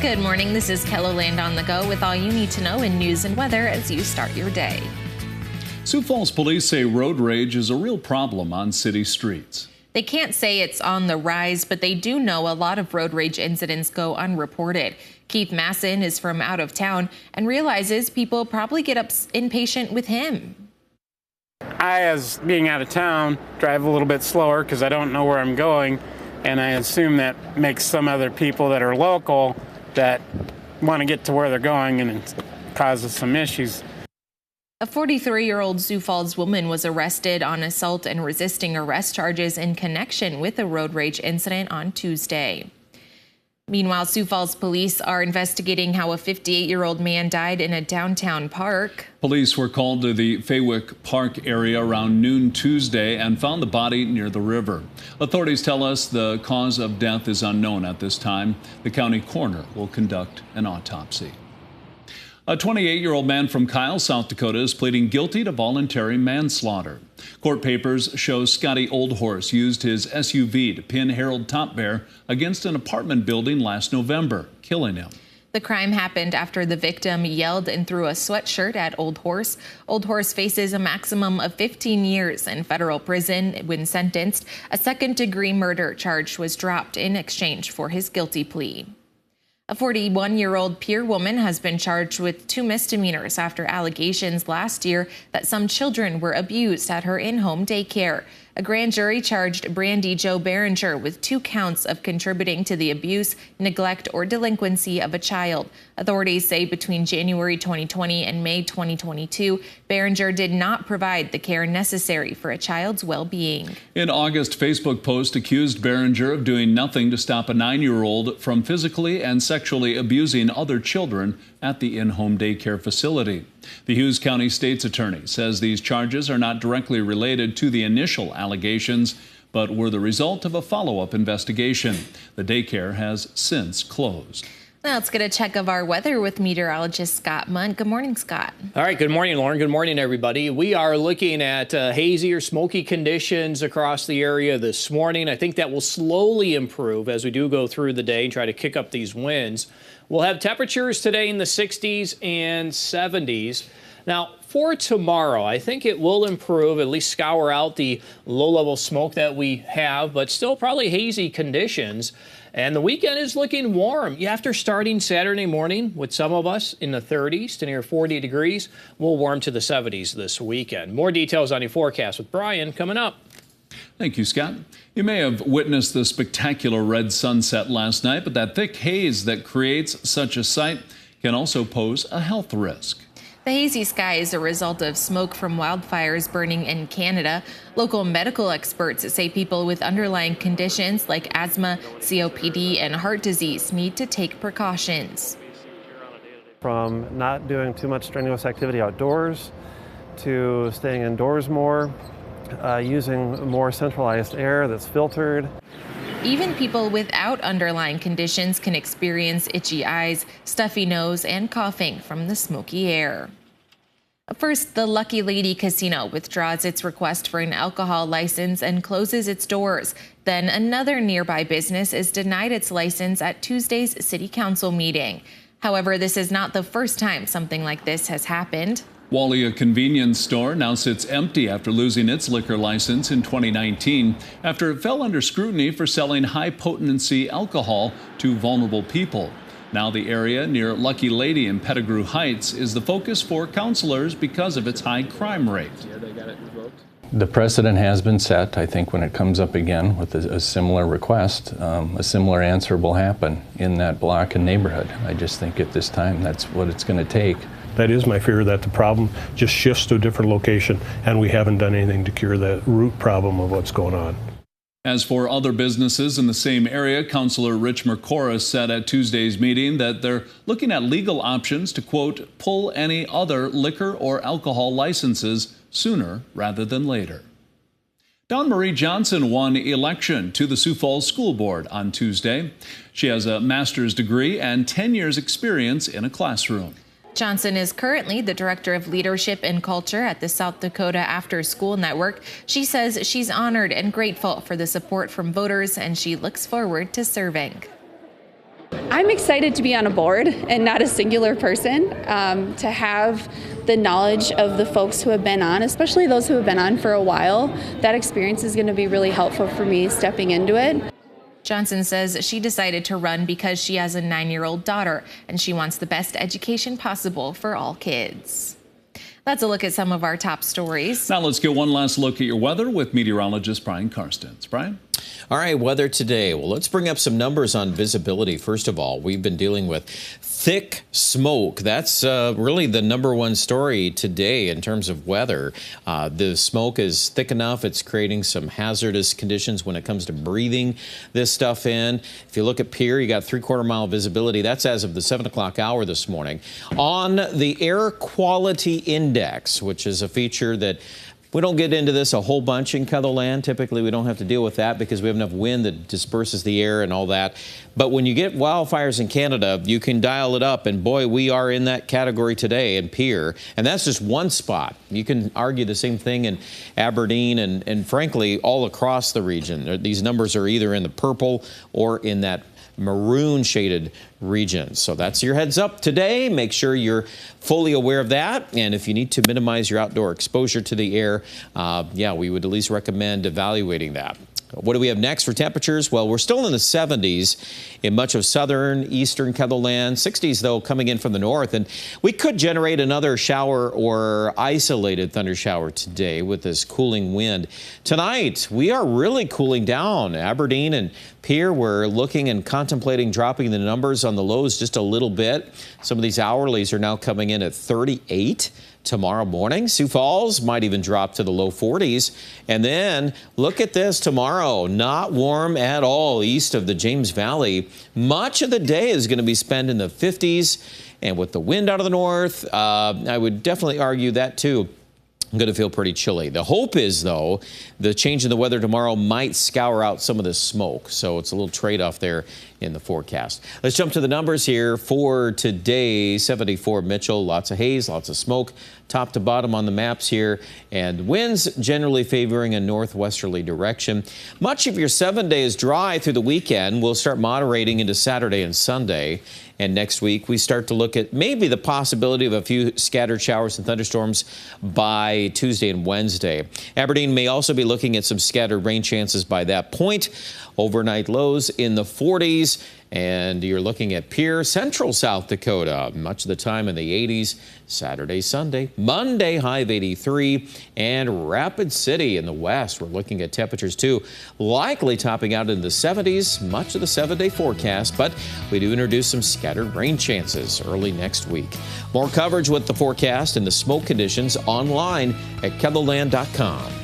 Good morning. This is Kelloland on the Go with all you need to know in news and weather as you start your day. Sioux Falls police say road rage is a real problem on city streets. They can't say it's on the rise, but they do know a lot of road rage incidents go unreported. Keith Masson is from out of town and realizes people probably get impatient with him. I, as being out of town, drive a little bit slower because I don't know where I'm going, and I assume that makes some other people that are local that want to get to where they're going, and it causes some issues. A 43-year-old Sioux Falls woman was arrested on assault and resisting arrest charges in connection with a road rage incident on Tuesday. Meanwhile, Sioux Falls police are investigating how a 58-year-old man died in a downtown park. Police were called to the Faywick Park area around noon Tuesday and found the body near the river. Authorities tell us the cause of death is unknown at this time. The county coroner will conduct an autopsy. A 28-year-old man from Kyle, South Dakota is pleading guilty to voluntary manslaughter. Court papers show Scotty Oldhorse used his SUV to pin Harold Topbear against an apartment building last November, killing him. The crime happened after the victim yelled and threw a sweatshirt at Oldhorse. Oldhorse faces a maximum of 15 years in federal prison. When sentenced, a second-degree murder charge was dropped in exchange for his guilty plea. A 41-year-old Pier woman has been charged with 2 misdemeanors after allegations last year that some children were abused at her in-home daycare. A grand jury charged Brandy Jo Behringer with 2 counts of contributing to the abuse, neglect, or delinquency of a child. Authorities say between January 2020 and May 2022, Behringer did not provide the care necessary for a child's well-being. In August, Facebook post accused Behringer of doing nothing to stop a 9-year-old from physically and sexually abusing other children at the in-home daycare facility. The Hughes County State's attorney says these charges are not directly related to the initial allegations, but were the result of a follow-up investigation. The daycare has since closed. Now let's get a check of our weather with meteorologist Scott Munt. Good morning, Scott. All right. Good morning, Lauren. Good morning, everybody. We are looking at hazy or smoky conditions across the area this morning. I think that will slowly improve as we do go through the day and try to kick up these winds. We'll have temperatures today in the 60s and 70s. Now, for tomorrow, I think it will improve, at least scour out the low-level smoke that we have, but still probably hazy conditions. And the weekend is looking warm. After starting Saturday morning with some of us in the 30s to near 40 degrees, we'll warm to the 70s this weekend. More details on your forecast with Brian coming up. Thank you, Scott. You may have witnessed the spectacular red sunset last night, but that thick haze that creates such a sight can also pose a health risk. The hazy sky is a result of smoke from wildfires burning in Canada. Local medical experts say people with underlying conditions like asthma, COPD, and heart disease need to take precautions. From not doing too much strenuous activity outdoors to staying indoors more, using more centralized air that's filtered. Even people without underlying conditions can experience itchy eyes, stuffy nose, and coughing from the smoky air. First, the Lucky Lady Casino withdraws its request for an alcohol license and closes its doors. Then another nearby business is denied its license at Tuesday's City Council meeting. However, this is not the first time something like this has happened. Wally, a convenience store, now sits empty after losing its liquor license in 2019 after it fell under scrutiny for selling high-potency alcohol to vulnerable people. Now the area near Lucky Lady in Pettigrew Heights is the focus for counselors because of its high crime rate. The precedent has been set. I think when it comes up again with a similar request, a similar answer will happen in that block and neighborhood. I just think at this time that's what it's going to take. That is my fear, that the problem just shifts to a different location and we haven't done anything to cure the root problem of what's going on. As for other businesses in the same area, Councillor Rich Mercoris said at Tuesday's meeting that they're looking at legal options to, quote, pull any other liquor or alcohol licenses sooner rather than later. Dawn Marie Johnson won election to the Sioux Falls School Board on Tuesday. She has a master's degree and 10 years experience in a classroom. Johnson is currently the Director of Leadership and Culture at the South Dakota After School Network. She says she's honored and grateful for the support from voters, and she looks forward to serving. I'm excited to be on a board and not a singular person, to have the knowledge of the folks who have been on, especially those who have been on for a while. That experience is going to be really helpful for me stepping into it. Johnson says she decided to run because she has a 9-year-old daughter and she wants the best education possible for all kids. That's a look at some of our top stories. Now let's get one last look at your weather with meteorologist Brian Karstens. Brian? All right, weather today. Well, let's bring up some numbers on visibility. First of all, we've been dealing with thick smoke. That's really the number one story today in terms of weather. The smoke is thick enough. It's creating some hazardous conditions when it comes to breathing this stuff in. If you look at Pierre, you got 3/4 mile visibility. That's as of the 7 o'clock hour this morning. On the air quality index, which is a feature that we don't get into this a whole bunch in Ketherland. Typically, we don't have to deal with that because we have enough wind that disperses the air and all that. But when you get wildfires in Canada, you can dial it up. And boy, we are in that category today in Pierre. And that's just one spot. You can argue the same thing in Aberdeen and frankly, all across the region. These numbers are either in the purple or in that maroon shaded region. So that's your heads up today. Make sure you're fully aware of that. And if you need to minimize your outdoor exposure to the air, we would at least recommend evaluating that. What do we have next for temperatures? Well, we're still in the 70s in much of southern, eastern Ketherland. 60s, though, coming in from the north. And we could generate another shower or isolated thunder shower today with this cooling wind. Tonight, we are really cooling down. Aberdeen and Pierre, we're looking and contemplating dropping the numbers on the lows just a little bit. Some of these hourlies are now coming in at 38. Tomorrow morning, Sioux Falls might even drop to the low 40s. And then look at this tomorrow, not warm at all east of the James Valley. Much of the day is going to be spent in the 50s. And with the wind out of the north, I would definitely argue that too. I'm going to feel pretty chilly. The hope is, though, the change in the weather tomorrow might scour out some of the smoke. So it's a little trade-off there in the forecast. Let's jump to the numbers here for today. 74 Mitchell, lots of haze, lots of smoke, top to bottom on the maps here, and winds generally favoring a northwesterly direction. Much of your 7 days dry through the weekend will start moderating into Saturday and Sunday. And next week, we start to look at maybe the possibility of a few scattered showers and thunderstorms by Tuesday and Wednesday. Aberdeen may also be looking at some scattered rain chances by that point. Overnight lows in the 40s. And you're looking at Pierre, central South Dakota, much of the time in the 80s. Saturday, Sunday, Monday, high of 83. And Rapid City in the west, we're looking at temperatures too, likely topping out in the 70s, much of the 7-day forecast. But we do introduce some scattered rain chances early next week. More coverage with the forecast and the smoke conditions online at Ketherland.com.